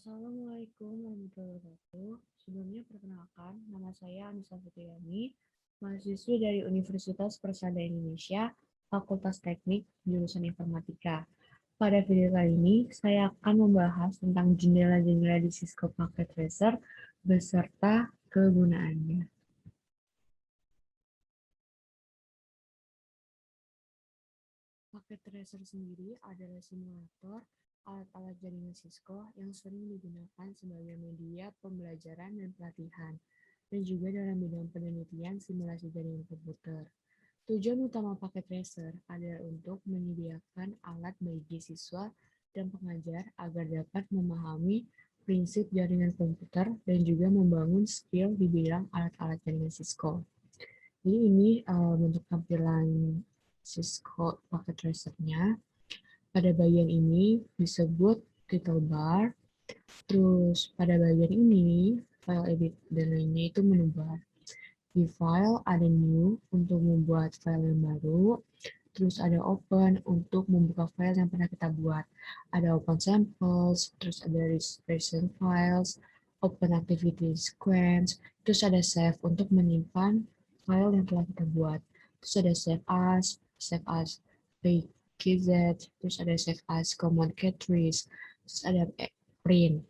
Assalamualaikum warahmatullahi wabarakatuh. Sebelumnya perkenalkan, nama saya Anissa Fitriani, mahasiswi dari Universitas Persada Indonesia, Fakultas Teknik, jurusan Informatika. Pada video kali ini, saya akan membahas tentang jendela-jendela di Cisco Packet Tracer beserta kegunaannya. Packet Tracer sendiri adalah simulator alat-alat jaringan Cisco yang sering digunakan sebagai media pembelajaran dan pelatihan, dan juga dalam bidang penelitian simulasi jaringan komputer. Tujuan utama Packet Tracer adalah untuk menyediakan alat bagi siswa dan pengajar agar dapat memahami prinsip jaringan komputer dan juga membangun skill di bidang alat-alat jaringan Cisco. Jadi ini bentuk tampilan Cisco Packet Tracer-nya. Pada bagian ini disebut title bar. Terus pada bagian ini, file edit dan lainnya itu menu bar. Di file ada new untuk membuat file yang baru. Terus ada open untuk membuka file yang pernah kita buat. Ada open samples, terus ada recent files, open activity sequence, terus ada save untuk menyimpan file yang telah kita buat. Terus ada save as pkz, terus ada save as command cartridge, terus ada print.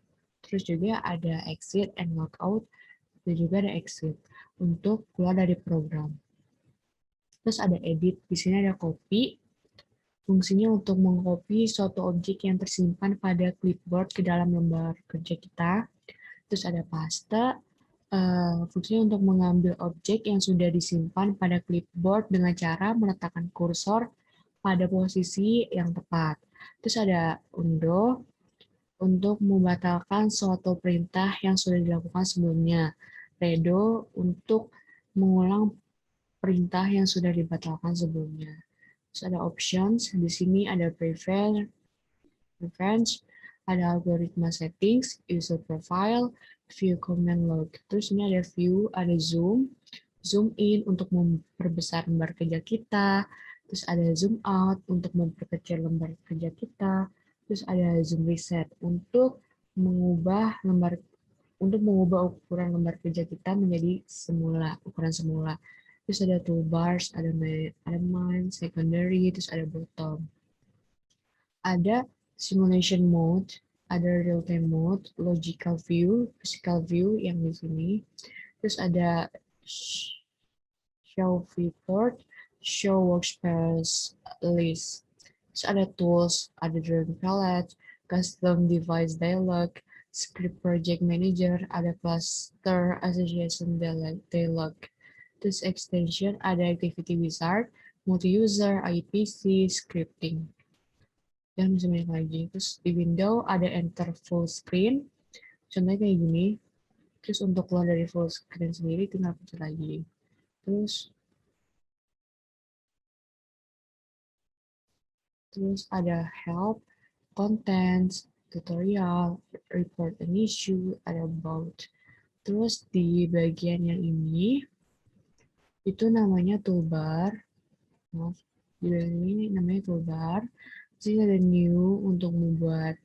Terus juga ada exit and logout, dan juga ada exit untuk keluar dari program. Terus ada edit, di sini ada copy, fungsinya untuk mengcopy suatu objek yang tersimpan pada clipboard ke dalam lembar kerja kita. Terus ada paste, fungsinya untuk mengambil objek yang sudah disimpan pada clipboard dengan cara meletakkan kursor pada posisi yang tepat. Terus ada undo, untuk membatalkan suatu perintah yang sudah dilakukan sebelumnya. Redo untuk mengulang perintah yang sudah dibatalkan sebelumnya. Terus ada options, di sini ada preference, ada algoritma settings, user profile, view command log. Terus ini ada view, ada zoom in untuk memperbesar lembar kerja kita. Terus ada zoom out untuk memperkecil lembar kerja kita. Terus ada zoom reset untuk mengubah ukuran lembar kerja kita menjadi ukuran semula. Terus ada toolbars, ada main, secondary, terus ada bottom. Ada simulation mode, ada real-time mode, logical view, physical view yang di sini. Terus ada show viewport, show workspace list. Terus ada tools, ada drawing palette, custom device dialog, script project manager, ada cluster association dialog. Terus extension, ada activity wizard, multi-user, IPC, scripting. Dan bisa banyak lagi. Terus di window ada enter full screen. Contohnya kayak gini. Terus untuk keluar dari full screen sendiri tinggal pencet lagi. Terus ada help, contents, tutorial, report an issue, ada about. Terus di bagian yang ini itu namanya toolbar. Di bagian ini namanya toolbar. Jadi ada new untuk membuat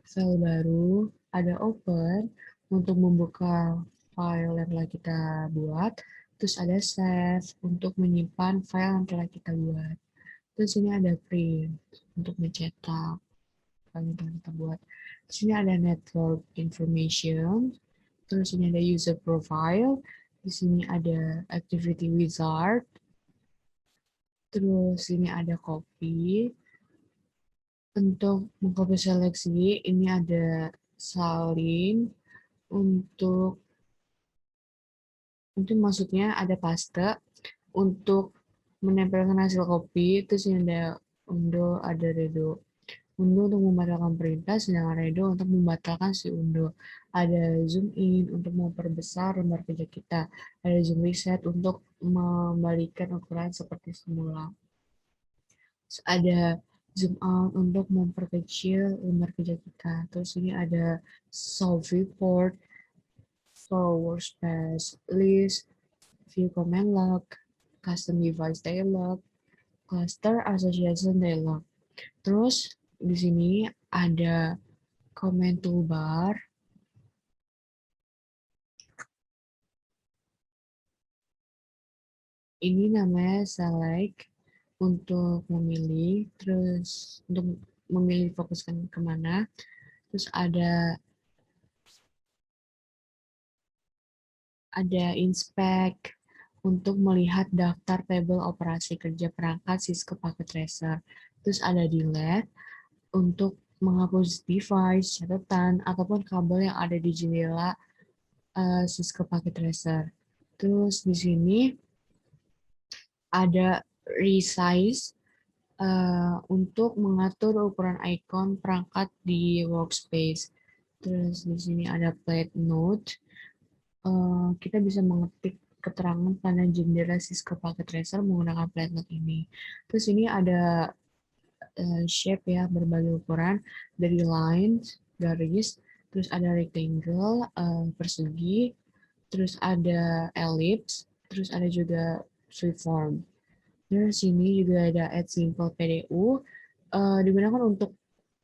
file baru, ada open untuk membuka file yang telah kita buat, terus ada save untuk menyimpan file yang telah kita buat. Terus ini ada print untuk mencetak file yang telah kita buat. Di sini ada network information, terus ini ada user profile, di sini ada activity wizard, terus ini ada copy. Untuk mengcopy seleksi, ini ada salin untuk maksudnya ada paste untuk menempelkan hasil copy, terus ini ada undo, ada redo. Undo untuk membatalkan perintah, sedangkan redo untuk membatalkan si undo. Ada zoom in untuk memperbesar lembar kerja kita. Ada zoom reset untuk membalikan ukuran seperti semula. Terus ada zoom out untuk memperkecil lembar kerja kita. Terus ini ada solve report, show workspace list, view command log, custom device dialog, cluster association dialog. Terus di sini ada comment toolbar, Ini namanya select untuk memilih, terus untuk memilih fokuskan kemana, terus ada inspect untuk melihat daftar tabel operasi kerja perangkat Cisco Packet Tracer. Terus ada delete untuk menghapus device, catatan, ataupun kabel yang ada di jendela Cisco Packet Tracer. Terus di sini ada resize untuk mengatur ukuran icon perangkat di workspace. Terus di sini ada plate note. Kita bisa mengetik keterangan pada jendela Cisco Packet Tracer menggunakan plate note ini. Terus ini ada shape ya, berbagai ukuran dari lines, garis, terus ada rectangle, persegi, terus ada ellipse, terus ada juga freeform. Terus sini juga ada add simple PDU, digunakan untuk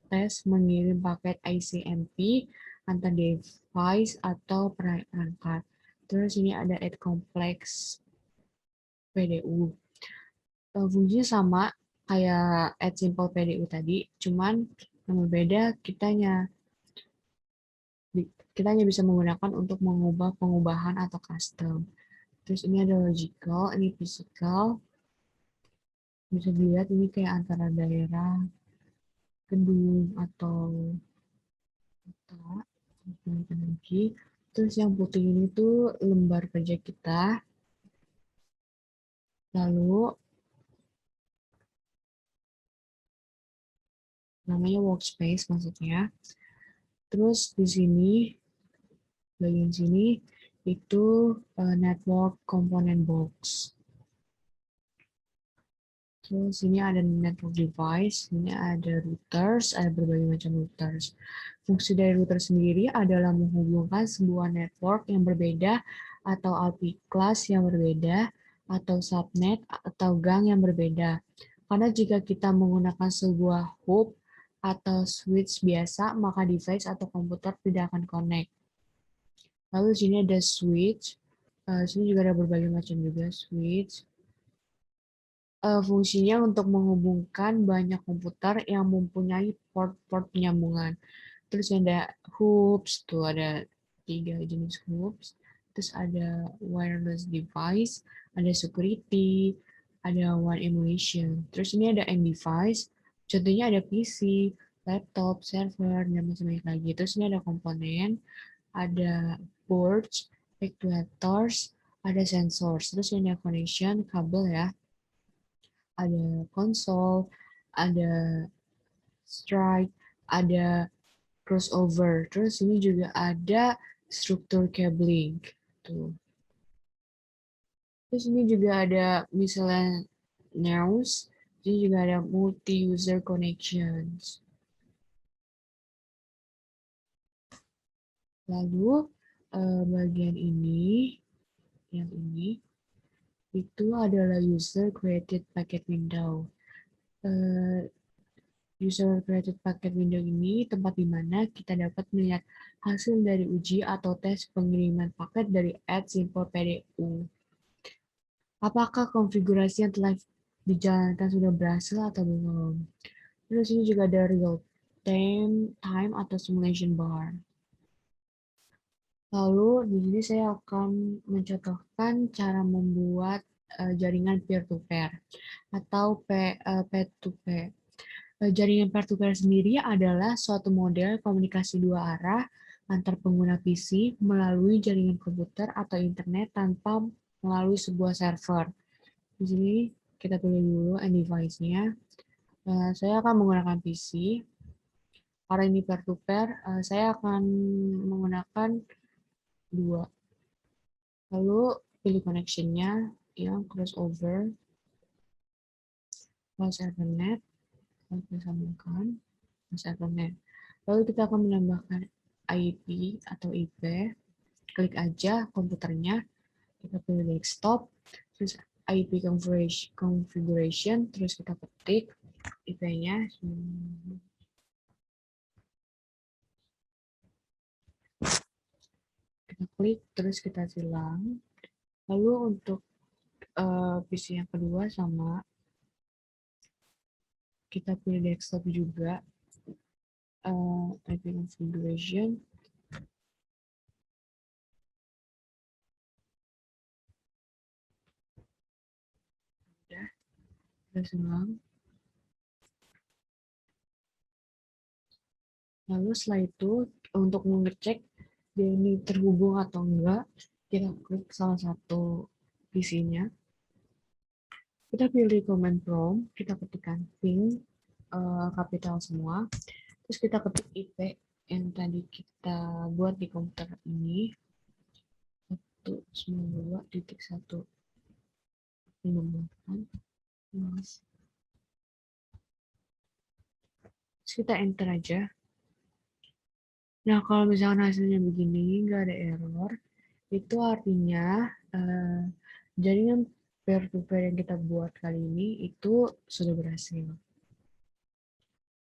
tes mengirim paket ICMP antar device atau perangkat. Terus ini ada add complex PDU. Fungsinya sama kayak add simple PDU tadi, cuman yang berbeda kita hanya bisa menggunakan untuk mengubah pengubahan atau custom. Terus ini ada logical, ini physical. Bisa dilihat ini kayak antara daerah, gedung, atau kota. Lagi. Terus yang putih ini tuh lembar kerja kita. Lalu namanya workspace maksudnya. Terus di sini, bagian sini, itu network component box. Terus sini ada network device, ini ada routers, ada berbagai macam routers. Fungsi dari router sendiri adalah menghubungkan sebuah network yang berbeda atau IP class yang berbeda atau subnet atau gang yang berbeda. Karena jika kita menggunakan sebuah hub atau switch biasa, maka device atau komputer tidak akan connect. Lalu sini ada switch, sini juga ada berbagai macam juga switch. Fungsinya untuk menghubungkan banyak komputer yang mempunyai port-port penyambungan. Terus ada hoops, tuh ada 3 jenis hoops. Terus ada wireless device, ada security, ada one emulation. Terus ini ada end device, contohnya ada PC, laptop, server, dan macam-macam lagi. Terus ini ada komponen, ada boards, actuators, ada sensors. Terus ini ada connection, kabel ya, ada konsol, ada strike, ada crossover. Terus ini juga ada struktur cabling. Tuh. Terus ini juga ada miscellaneous. Ini juga ada multi-user connections. Lalu bagian ini, yang ini, itu adalah user created packet window. User created packet window ini tempat di mana kita dapat melihat hasil dari uji atau tes pengiriman paket dari add simple PDU. Apakah konfigurasi yang telah dijalankan sudah berhasil atau belum? Terus ini juga ada real time atau simulation bar. Lalu di sini saya akan mencontohkan cara membuat jaringan peer-to-peer atau P2P. Jaringan peer-to-peer sendiri adalah suatu model komunikasi dua arah antar pengguna PC melalui jaringan komputer atau internet tanpa melalui sebuah server. Di sini kita pilih dulu end device-nya. Saya akan menggunakan PC. Karena ini peer-to-peer, saya akan menggunakan dua. Lalu pilih connection-nya yang crossover, plus Ethernet, lalu kita sambungkan, plus Ethernet. Lalu kita akan menambahkan IP atau IP, klik aja komputernya, kita pilih desktop, terus IP configuration, terus kita ketik IP-nya, kita klik, terus kita silang. Lalu untuk PC yang kedua sama, kita pilih desktop juga, IP configuration, udah, kita ulang. Lalu setelah itu, untuk mengecek dia ini terhubung atau enggak, kita klik salah satu PC-nya. Kita pilih command prompt, kita ketikkan ping, kapital semua. Terus kita ketik IP yang tadi kita buat di komputer ini, 192.168. Terus kita enter aja. Nah, kalau misalkan hasilnya begini, nggak ada error, itu artinya jaringan peer-to-peer yang kita buat kali ini itu sudah berhasil.